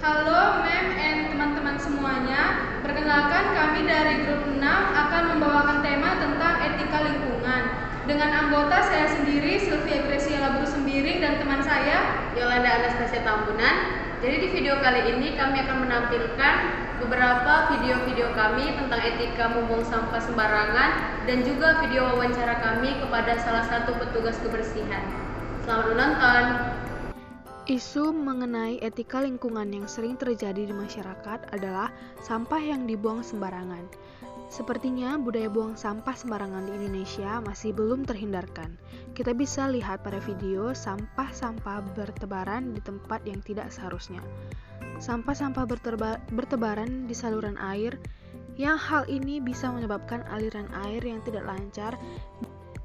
Halo Mem and teman-teman semuanya. Perkenalkan, kami dari grup 6 akan membawakan tema tentang etika lingkungan. Dengan anggota saya sendiri, Sylvia Gracia Laburu Sembiring, dan teman saya, Yolanda Anastasia Tambunan. Jadi di video kali ini kami akan menampilkan beberapa video-video kami tentang etika membuang sampah sembarangan dan juga video wawancara kami kepada salah satu petugas kebersihan. Selamat menonton. Isu mengenai etika lingkungan yang sering terjadi di masyarakat adalah sampah yang dibuang sembarangan. Sepertinya budaya buang sampah sembarangan di Indonesia masih belum terhindarkan. Kita bisa lihat pada video sampah-sampah bertebaran di tempat yang tidak seharusnya. Sampah-sampah bertebaran di saluran air, yang hal ini bisa menyebabkan aliran air yang tidak lancar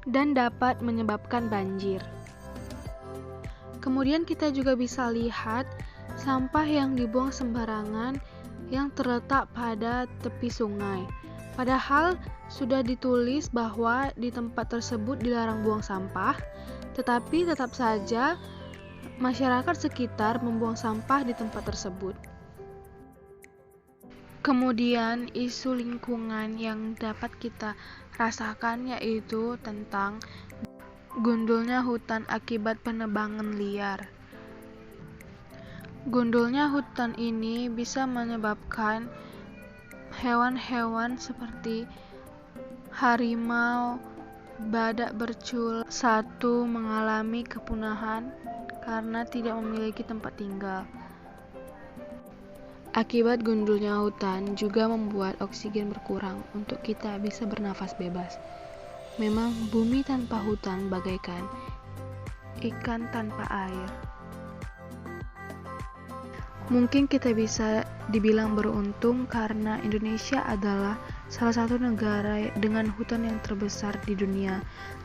dan dapat menyebabkan banjir. Kemudian kita juga bisa lihat sampah yang dibuang sembarangan yang terletak pada tepi sungai. Padahal sudah ditulis bahwa di tempat tersebut dilarang buang sampah, tetapi tetap saja masyarakat sekitar membuang sampah di tempat tersebut. Kemudian isu lingkungan yang dapat kita rasakan yaitu tentang gundulnya hutan akibat penebangan liar. Gundulnya hutan ini bisa menyebabkan hewan-hewan seperti harimau, badak bercul, satu mengalami kepunahan karena tidak memiliki tempat tinggal. Akibat gundulnya hutan juga membuat oksigen berkurang untuk kita bisa bernafas bebas. Memang bumi tanpa hutan bagaikan ikan tanpa air. Mungkin kita bisa dibilang beruntung karena Indonesia adalah salah satu negara dengan hutan yang terbesar di dunia.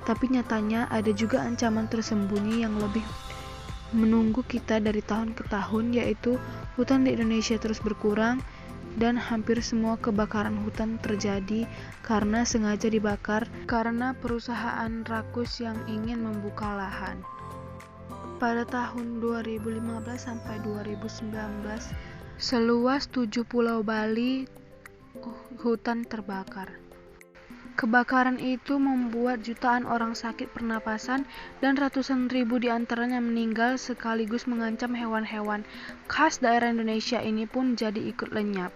Tapi nyatanya ada juga ancaman tersembunyi yang lebih menunggu kita dari tahun ke tahun, yaitu hutan di Indonesia terus berkurang dan hampir semua kebakaran hutan terjadi karena sengaja dibakar karena perusahaan rakus yang ingin membuka lahan. Pada tahun 2015 sampai 2019, seluas 7 pulau Bali hutan terbakar. Kebakaran itu membuat jutaan orang sakit pernapasan dan ratusan ribu diantaranya meninggal sekaligus mengancam hewan-hewan khas daerah Indonesia ini pun jadi ikut lenyap.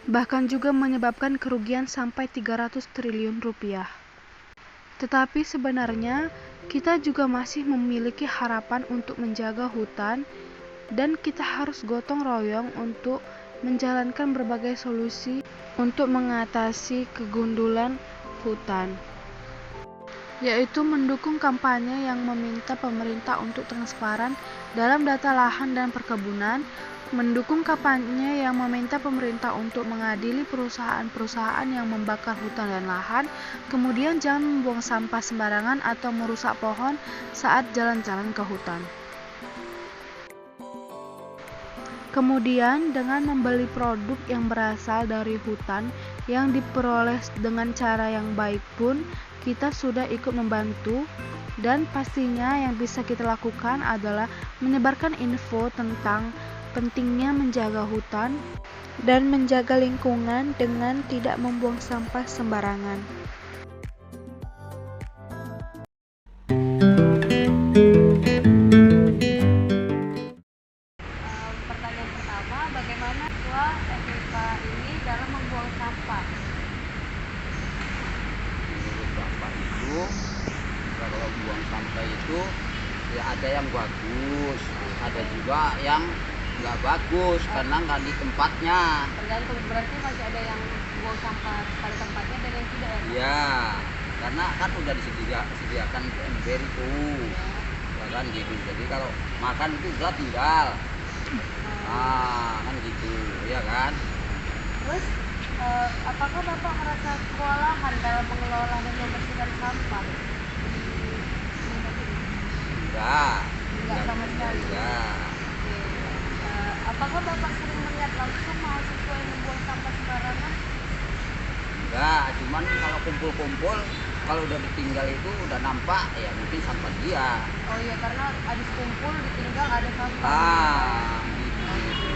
Bahkan juga menyebabkan kerugian sampai 300 triliun rupiah. Tetapi sebenarnya kita juga masih memiliki harapan untuk menjaga hutan dan kita harus gotong royong untuk menjalankan berbagai solusi untuk mengatasi kegundulan hutan, yaitu mendukung kampanye yang meminta pemerintah untuk transparan dalam data lahan dan perkebunan, mendukung kampanye yang meminta pemerintah untuk mengadili perusahaan-perusahaan yang membakar hutan dan lahan, kemudian jangan membuang sampah sembarangan atau merusak pohon saat jalan-jalan ke hutan. Kemudian dengan membeli produk yang berasal dari hutan yang diperoleh dengan cara yang baik pun kita sudah ikut membantu, dan pastinya yang bisa kita lakukan adalah menyebarkan info tentang pentingnya menjaga hutan dan menjaga lingkungan dengan tidak membuang sampah sembarangan. Pertanyaan pertama, bagaimana etika ini dalam membuang sampah? Menurut Bapak itu, kalau buang sampah itu ya ada yang bagus, ada juga yang nggak bagus karena nggak di tempatnya. Tergantung, berarti masih ada yang buang sampah pada tempatnya dan yang tidak ya? Ya, karena kan udah disediakan ember itu, ya kan gitu. Jadi kalau makan itu udah tinggal, kan gitu, ya kan. Terus apakah Bapak merasa kewalahan dalam mengelola dan membersihkan sampah? Enggak sama sekali. Enggak. Apakah Bapak sering melihat langsung mahasiswa yang membuang sampah sembarangan? Enggak, cuman kalau kumpul-kumpul, kalau udah ditinggal itu udah nampak, ya mungkin sampah dia. Oh iya, karena habis kumpul ditinggal ada sampah. Gitu.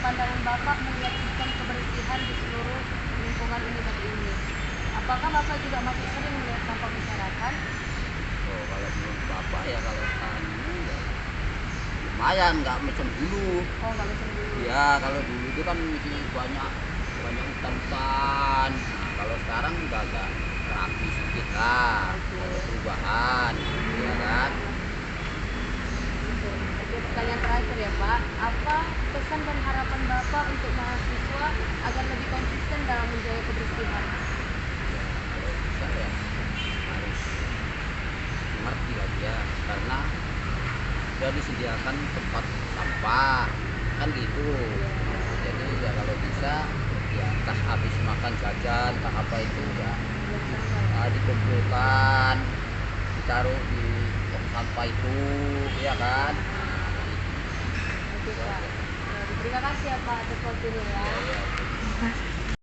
pandangan Bapak melihat sistem kebersihan di seluruh lingkungan ini? Apakah Bapak juga masih sering melihat sampah masyarakat? Oh, kalau menurut Bapak ya kalau sekarang ini ya lumayan, nggak macam dulu. Oh, nggak macam dulu. Ya kalau dulu itu kan masih banyak hutan-hutan. Nah, kalau sekarang udah agak rapi sedikit lah, ada perubahan, ya kan? Oke, pertanyaan terakhir ya Pak, apa pesan dan harapan Bapak untuk mahasiswa agar lebih konsisten dalam menjaga kebersihan? Ya, kalau bisa ya harus mengerti lah dia, karena sudah disediakan tempat sampah kan gitu. Jadi ya kalau bisa ya entah habis makan jajan entah apa itu ya dikumpulkan, ditaruh di tong sampah itu, ya kan? Oke Pak, terima kasih ya Pak atas waktunya ya. Ya, ya. Terima kasih.